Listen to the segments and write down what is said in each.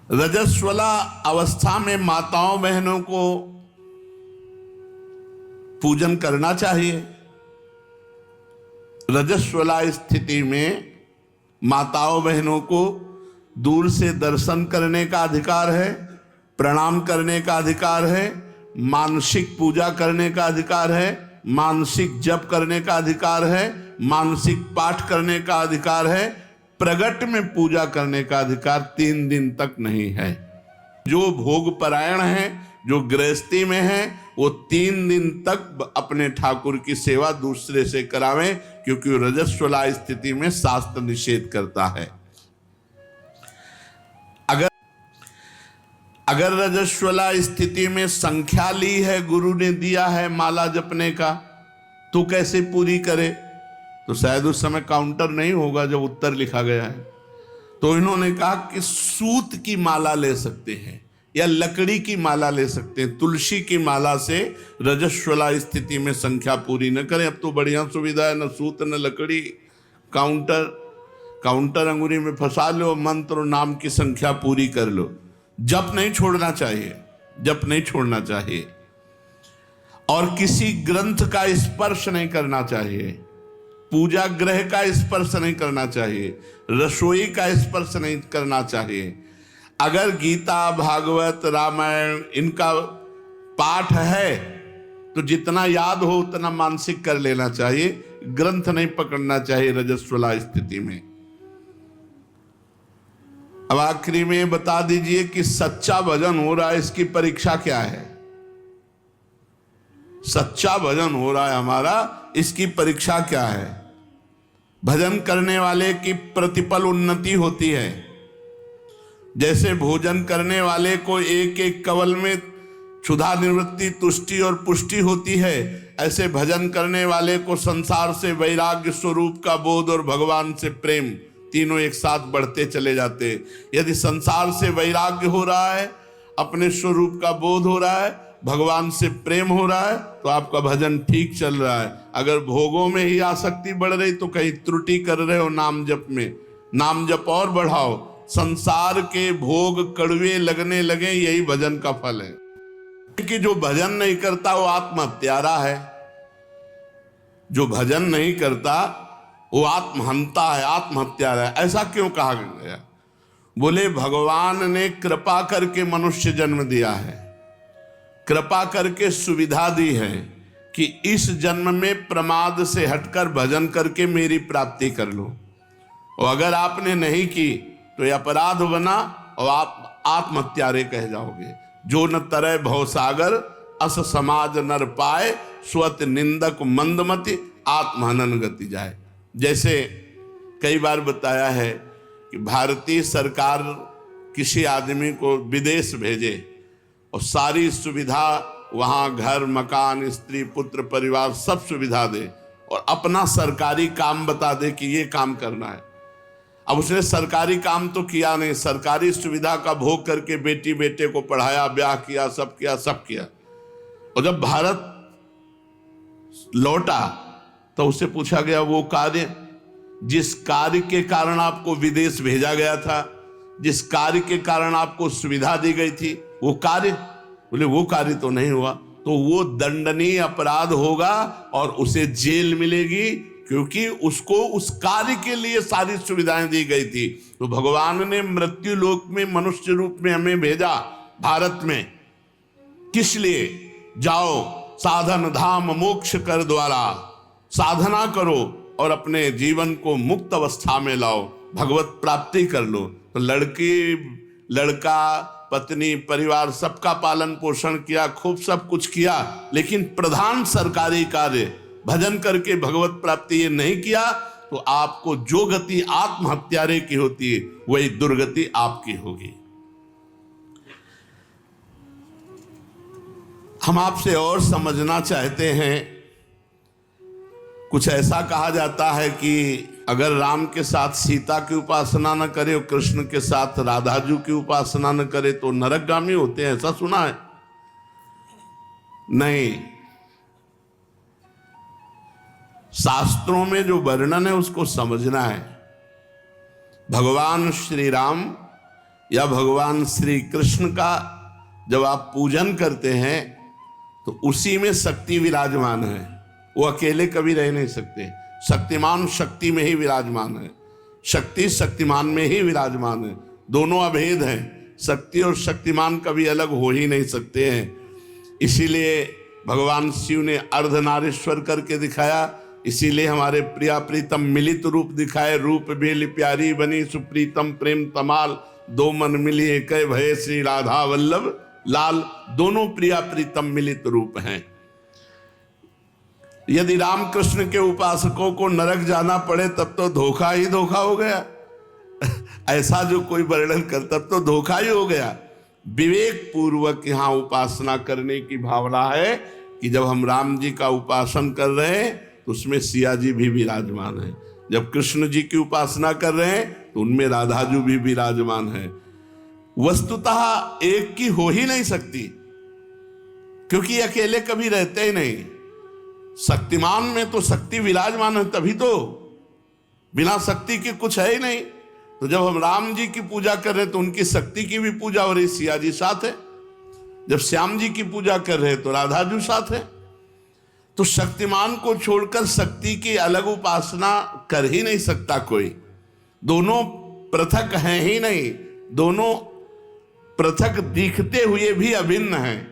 रजस्वला अवस्था में माताओं बहनों को पूजन करना चाहिए। रजस्वला स्थिति में माताओं बहनों को दूर से दर्शन करने का अधिकार है, प्रणाम करने का अधिकार है, मानसिक पूजा करने का अधिकार है, मानसिक जप करने का अधिकार है, मानसिक पाठ करने का अधिकार है, प्रगट में पूजा करने का अधिकार 3 दिन तक नहीं है। जो भोग परायण है, जो गृहस्थी में है, वो 3 दिन तक अपने ठाकुर की सेवा दूसरे से करावें, क्योंकि रजस्वला स्थिति में शास्त्र निषेध करता है। अगर रजस्वला स्थिति में संख्या ली है, गुरु ने दिया है माला जपने का, तो कैसे पूरी करे? तो शायद उस समय काउंटर नहीं होगा जब उत्तर लिखा गया है। तो इन्होंने कहा कि सूत की माला ले सकते हैं या लकड़ी की माला ले सकते हैं, तुलसी की माला से रजस्वला स्थिति में संख्या पूरी न करें। अब तो बढ़िया सुविधा है, न सूत न लकड़ी, काउंटर अंगुरी में फंसा लो, मंत्र और नाम की संख्या पूरी कर लो। जप नहीं छोड़ना चाहिए, जप नहीं छोड़ना चाहिए, और किसी ग्रंथ का स्पर्श नहीं करना चाहिए, पूजा ग्रह का स्पर्श नहीं करना चाहिए, रसोई का स्पर्श नहीं करना चाहिए। अगर गीता, भागवत, रामायण इनका पाठ है तो जितना याद हो उतना मानसिक कर लेना चाहिए, ग्रंथ नहीं पकड़ना चाहिए रजस्वला स्थिति में। अब आखिरी में बता दीजिए कि सच्चा भजन हो रहा है, इसकी परीक्षा क्या है? सच्चा भजन हो रहा है हमारा, इसकी परीक्षा क्या है? भजन करने वाले की प्रतिपल उन्नति होती है। जैसे भोजन करने वाले को एक एक कवल में क्षुधा निवृत्ति, तुष्टि और पुष्टि होती है, ऐसे भजन करने वाले को संसार से वैराग्य स्वरूप का बोध और भगवान से प्रेम तीनों एक साथ बढ़ते चले जाते। यदि संसार से वैराग्य हो रहा है, अपने स्वरूप का बोध हो रहा है, भगवान से प्रेम हो रहा है, तो आपका भजन ठीक चल रहा है। अगर भोगों में ही आसक्ति बढ़ रही तो कहीं त्रुटि कर रहे हो नाम जप में। नाम जप और बढ़ाओ, संसार के भोग कड़वे लगने लगे, यही भजन का फल है। कि जो भजन नहीं करता वो आत्महत्यारा है, जो भजन नहीं करता वो आत्महंता है, आत्महत्यारा है। ऐसा क्यों कहा गया? बोले भगवान ने कृपा करके मनुष्य जन्म दिया है, कृपा करके सुविधा दी है कि इस जन्म में प्रमाद से हटकर भजन करके मेरी प्राप्ति कर लो। और अगर आपने नहीं की तो यह अपराध बना और आप आत्महत्यारे कह जाओगे। जो न तरय भवसागर अस समाज नर पाए, स्वत निंदक मंदमति आत्महनन गति जाए। जैसे कई बार बताया है कि भारतीय सरकार किसी आदमी को विदेश भेजे और सारी सुविधा वहाँ, घर, मकान, स्त्री, पुत्र, परिवार सब सुविधा दे और अपना सरकारी काम बता दे कि ये काम करना है। अब उसने सरकारी काम तो किया नहीं, सरकारी सुविधा का भोग करके बेटी बेटे को पढ़ाया, ब्याह किया, सब किया। और जब भारत लौटा तो उससे पूछा गया वो कार्य, जिस कार्य के कारण आपको विदेश भेजा गया था, जिस कार्य के कारण आपको सुविधा दी गई थी, वो कार्य? बोले वो कार्य तो नहीं हुआ। तो वो दंडनीय अपराध होगा और उसे जेल मिलेगी, क्योंकि उसको उस कार्य के लिए सारी सुविधाएं दी गई थी। तो भगवान ने मृत्यु लोक में मनुष्य रूप में हमें भेजा भारत में, किस लिए? जाओ साधन धाम मोक्ष कर द्वारा, साधना करो और अपने जीवन को मुक्त अवस्था में लाओ, भगवत प्राप्ति कर लो। तो लड़की, लड़का, पत्नी, परिवार सबका पालन पोषण किया, खूब सब कुछ किया, लेकिन प्रधान सरकारी कार्य भजन करके भगवत प्राप्ति ये नहीं किया, तो आपको जो गति आत्महत्यारे की होती है वही दुर्गति आपकी होगी। हम आपसे और समझना चाहते हैं। कुछ ऐसा कहा जाता है कि अगर राम के साथ सीता की उपासना न करे और कृष्ण के साथ राधाजू की उपासना न करे तो नरकगामी होते हैं, ऐसा सुना है? नहीं, शास्त्रों में जो वर्णन है उसको समझना है। भगवान श्री राम या भगवान श्री कृष्ण का जब आप पूजन करते हैं तो उसी में शक्ति विराजमान है। वो अकेले कभी रह नहीं सकते। शक्तिमान शक्ति में ही विराजमान है, शक्ति शक्तिमान में ही विराजमान है। दोनों अभेद हैं। शक्ति और शक्तिमान कभी अलग हो ही नहीं सकते हैं। इसीलिए भगवान शिव ने अर्धनारीश्वर करके दिखाया। इसीलिए हमारे प्रिया प्रीतम मिलित रूप दिखाए। रूप बेली प्यारी बनी सुप्रीतम प्रेम तमाल, दो मन मिली एक भय श्री राधा वल्लभ लाल। दोनों प्रिया प्रीतम मिलित रूप हैं। यदि रामकृष्ण के उपासकों को नरक जाना पड़े तब तो धोखा ही धोखा हो गया। ऐसा जो कोई वर्णन कर तब तो धोखा ही हो गया। विवेक पूर्वक यहाँ उपासना करने की भावना है कि जब हम राम जी का उपासन कर रहे हैं तो उसमें सिया जी भी विराजमान है। जब कृष्ण जी की उपासना कर रहे हैं तो उनमें राधा जी भी विराजमान है। वस्तुतः एक की हो ही नहीं सकती, क्योंकि अकेले कभी रहते ही नहीं। शक्तिमान में तो शक्ति विराजमान है, तभी तो। बिना शक्ति के कुछ है ही नहीं। तो जब हम राम जी की पूजा कर रहे हैं तो उनकी शक्ति की भी पूजा हो रही, सिया जी साथ है। जब श्याम जी की पूजा कर रहे हैं तो राधा जी साथ है। तो शक्तिमान को छोड़कर शक्ति की अलग उपासना कर ही नहीं सकता कोई। दोनों पृथक हैं ही नहीं, दोनों पृथक दिखते हुए भी अभिन्न हैं।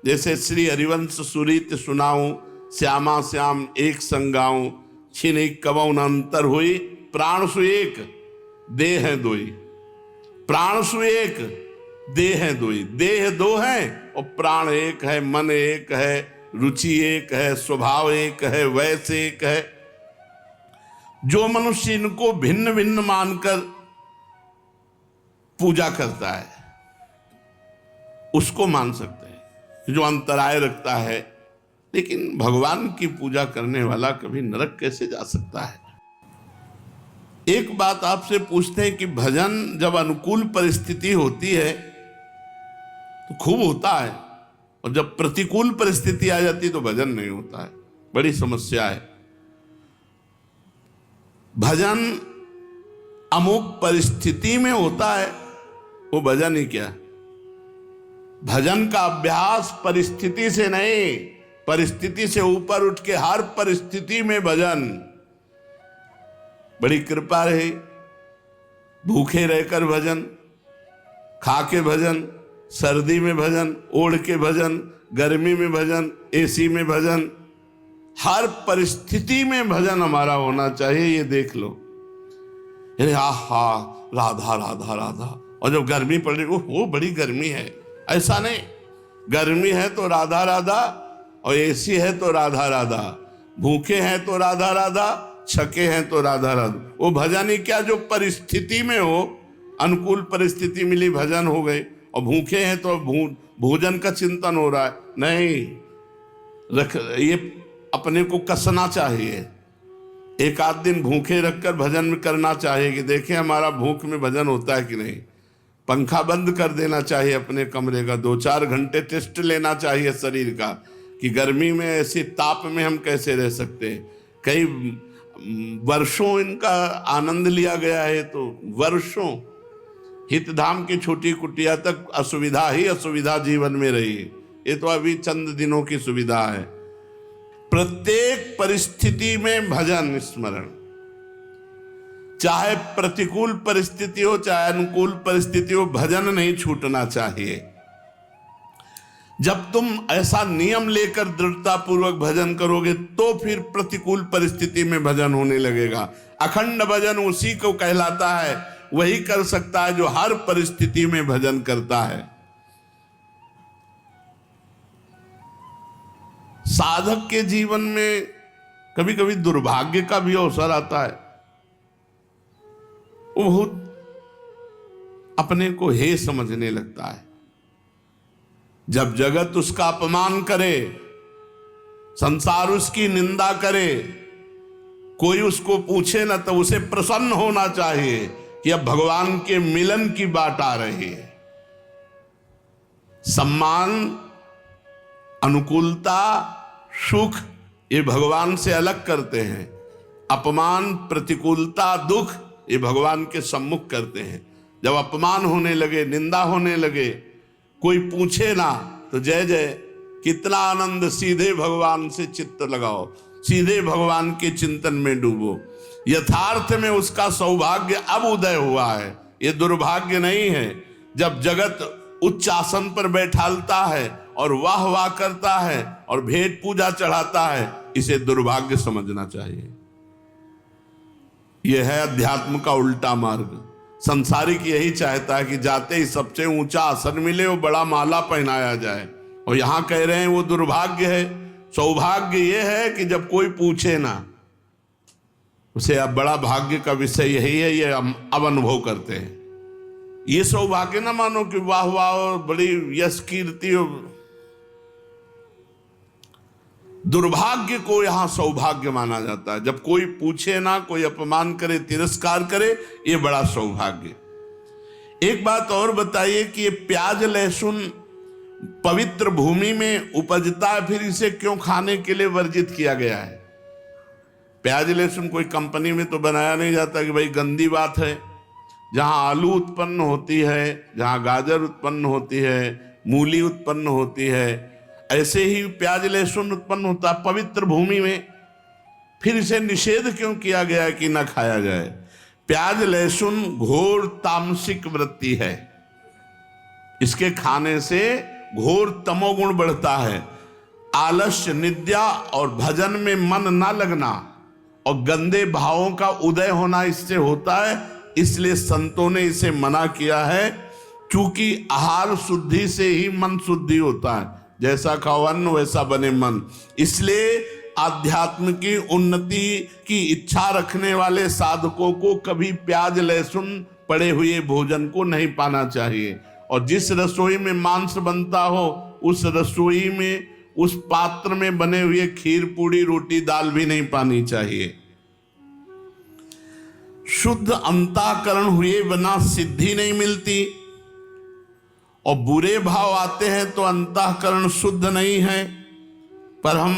जैसे श्री हरिवंश सुरीत सुनाऊं, श्यामा श्याम एक संगाऊं, छिन कबौ न अंतर हुई, प्राण सु एक देह है दोई। प्राण सु एक देह है दोई। देह दो है और प्राण एक है, मन एक है, रुचि एक है, स्वभाव एक है, वैसे एक है। जो मनुष्य इनको भिन्न भिन्न मानकर पूजा करता है उसको मान सकते हैं, जो अंतराय रखता है। लेकिन भगवान की पूजा करने वाला कभी नरक कैसे जा सकता है? एक बात आपसे पूछते हैं कि भजन जब अनुकूल परिस्थिति होती है तो खूब होता है, और जब प्रतिकूल परिस्थिति आ जाती तो भजन नहीं होता है। बड़ी समस्या है। भजन अमुक परिस्थिति में होता है, वो भजन ही क्या। भजन का अभ्यास परिस्थिति से नहीं, परिस्थिति से ऊपर उठ के हर परिस्थिति में भजन। बड़ी कृपा रही। भूखे रहकर भजन, खा के भजन, सर्दी में भजन, ओढ़ के भजन, गर्मी में भजन, एसी में भजन। हर परिस्थिति में भजन हमारा होना चाहिए। ये देख लो, आहा राधा राधा राधा। और जब गर्मी पड़ रही वो बड़ी गर्मी है, ऐसा नहीं। गर्मी है तो राधा राधा, और एसी है तो राधा राधा। भूखे हैं तो राधा राधा, छके हैं तो राधा राधा। वो भजन ही क्या जो परिस्थिति में हो। अनुकूल परिस्थिति मिली भजन हो गई, और भूखे हैं तो भोजन का चिंतन हो रहा है। नहीं, ये अपने को कसना चाहिए। एक आध दिन भूखे रखकर भजन में करना चाहिए कि देखें हमारा भूख में भजन होता है कि नहीं। पंखा बंद कर देना चाहिए अपने कमरे का। 2-4 घंटे टेस्ट लेना चाहिए शरीर का कि गर्मी में ऐसे ताप में हम कैसे रह सकते हैं। कई वर्षों इनका आनंद लिया गया है, तो वर्षों हितधाम की छोटी कुटिया तक असुविधा ही असुविधा जीवन में रही। ये तो अभी चंद दिनों की सुविधा है। प्रत्येक परिस्थिति में भजन स्मरण, चाहे प्रतिकूल परिस्थिति हो चाहे अनुकूल परिस्थिति हो, भजन नहीं छूटना चाहिए। जब तुम ऐसा नियम लेकर दृढ़ता पूर्वक भजन करोगे तो फिर प्रतिकूल परिस्थिति में भजन होने लगेगा। अखंड भजन उसी को कहलाता है, वही कर सकता है जो हर परिस्थिति में भजन करता है। साधक के जीवन में कभी कभी दुर्भाग्य का भी अवसर आता है। वो बहुत अपने को हे समझने लगता है। जब जगत उसका अपमान करे, संसार उसकी निंदा करे, कोई उसको पूछे ना, तो उसे प्रसन्न होना चाहिए कि अब भगवान के मिलन की बात आ रही है। सम्मान, अनुकूलता, सुख ये भगवान से अलग करते हैं। अपमान, प्रतिकूलता, दुख ये भगवान के सम्मुख करते हैं। जब अपमान होने लगे, निंदा होने लगे, कोई पूछे ना तो जय जय, कितना आनंद, सीधे भगवान से चित्त लगाओ, सीधे भगवान के चिंतन में डूबो। यथार्थ में उसका सौभाग्य अब उदय हुआ है, ये दुर्भाग्य नहीं है। जब जगत उच्च आसन पर बैठालता है और वाह वाह करता है और भेंट पूजा चढ़ाता है, इसे दुर्भाग्य समझना चाहिए। यह है अध्यात्म का उल्टा मार्ग। संसारिक यही चाहता है कि जाते ही सबसे ऊंचा आसन मिले और बड़ा माला पहनाया जाए, और यहां कह रहे हैं वो दुर्भाग्य है। सौभाग्य यह है कि जब कोई पूछे ना, उसे अब बड़ा भाग्य का विषय यही है, ये अब अनुभव करते हैं। ये सौभाग्य ना मानो कि वाह वाह और बड़ी यश कीर्ति, दुर्भाग्य को यहां सौभाग्य माना जाता है। जब कोई पूछे ना, कोई अपमान करे, तिरस्कार करे, ये बड़ा सौभाग्य। एक बात और बताइए कि ये प्याज लहसुन पवित्र भूमि में उपजता है, फिर इसे क्यों खाने के लिए वर्जित किया गया है? प्याज लहसुन कोई कंपनी में तो बनाया नहीं जाता कि भाई गंदी बात है। जहां आलू उत्पन्न होती है, जहां गाजर उत्पन्न होती है, मूली उत्पन्न होती है, ऐसे ही प्याज लहसुन उत्पन्न होता है पवित्र भूमि में, फिर इसे निषेध क्यों किया गया है कि न खाया जाए? प्याज लहसुन घोर तामसिक वृत्ति है, इसके खाने से घोर तमोगुण बढ़ता है। आलस्य, निद्रा और भजन में मन ना लगना और गंदे भावों का उदय होना इससे होता है। इसलिए संतों ने इसे मना किया है, क्योंकि आहार शुद्धि से ही मन शुद्धि होता है। जैसा खाओ अन्न वैसा बने मन। इसलिए आध्यात्म की उन्नति की इच्छा रखने वाले साधकों को कभी प्याज लहसुन पड़े हुए भोजन को नहीं पाना चाहिए। और जिस रसोई में मांस बनता हो, उस रसोई में, उस पात्र में बने हुए खीर पूड़ी रोटी दाल भी नहीं पानी चाहिए। शुद्ध अंतःकरण हुए बिना सिद्धि नहीं मिलती, और बुरे भाव आते हैं तो अंतःकरण शुद्ध नहीं है। पर हम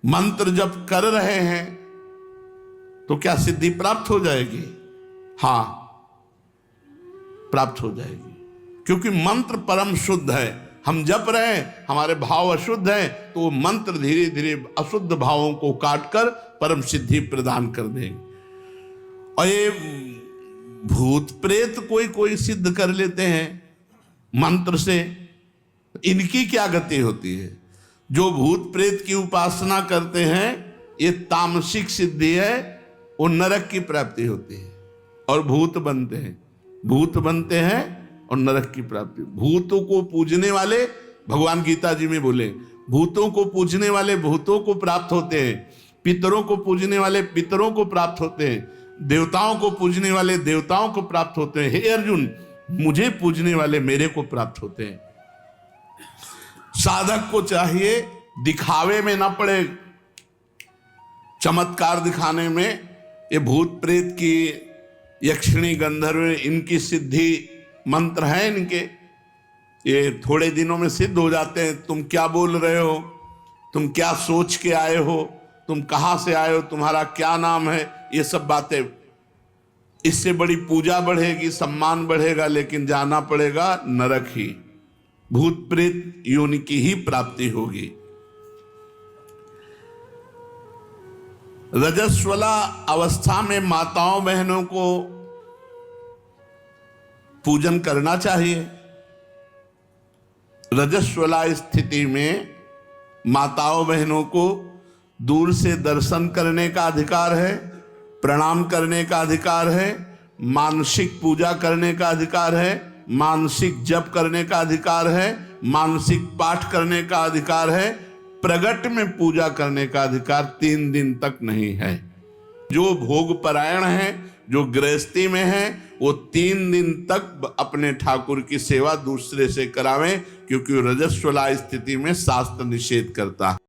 मंत्र जप कर रहे हैं तो क्या सिद्धि प्राप्त हो जाएगी? हाँ, प्राप्त हो जाएगी, क्योंकि मंत्र परम शुद्ध है। हम जप रहे हैं, हमारे भाव अशुद्ध हैं, तो वो मंत्र धीरे धीरे अशुद्ध भावों को काटकर परम सिद्धि प्रदान कर देंगे। और ये भूत प्रेत कोई कोई सिद्ध कर लेते हैं मंत्र से, इनकी क्या गति होती है? जो भूत प्रेत की उपासना करते हैं, ये तामसिक सिद्धि है, वो नरक की प्राप्ति होती है और भूत बनते हैं, भूत बनते हैं और नरक की प्राप्ति। भूतों को पूजने वाले, भगवान गीता जी में बोले, भूतों को पूजने वाले भूतों को प्राप्त होते हैं, पितरों को पूजने वाले पितरों को प्राप्त होते हैं, देवताओं को पूजने वाले देवताओं को प्राप्त होते हैं। हे अर्जुन, मुझे पूजने वाले मेरे को प्राप्त होते हैं। साधक को चाहिए दिखावे में ना पड़े, चमत्कार दिखाने में। ये भूत प्रेत की, यक्षिणी गंधर्व, इनकी सिद्धि मंत्र हैं इनके, ये थोड़े दिनों में सिद्ध हो जाते हैं। तुम क्या बोल रहे हो, तुम क्या सोच के आए हो, तुम कहां से आए हो, तुम्हारा क्या नाम है, ये सब बातें। इससे बड़ी पूजा बढ़ेगी, सम्मान बढ़ेगा, लेकिन जाना पड़ेगा नरक ही, भूत प्रेत योनि की ही प्राप्ति होगी। रजस्वला अवस्था में माताओं बहनों को पूजन करना चाहिए। रजस्वला स्थिति में माताओं बहनों को दूर से दर्शन करने का अधिकार है, प्रणाम करने का अधिकार है, मानसिक पूजा करने का अधिकार है, मानसिक जप करने का अधिकार है, मानसिक पाठ करने का अधिकार है। प्रगट में पूजा करने का अधिकार 3 दिन तक नहीं है। जो भोग परायण है, जो गृहस्थी में है, वो 3 दिन तक अपने ठाकुर की सेवा दूसरे से करावें, क्योंकि रजस्वला स्थिति में शास्त्र निषेध करता है।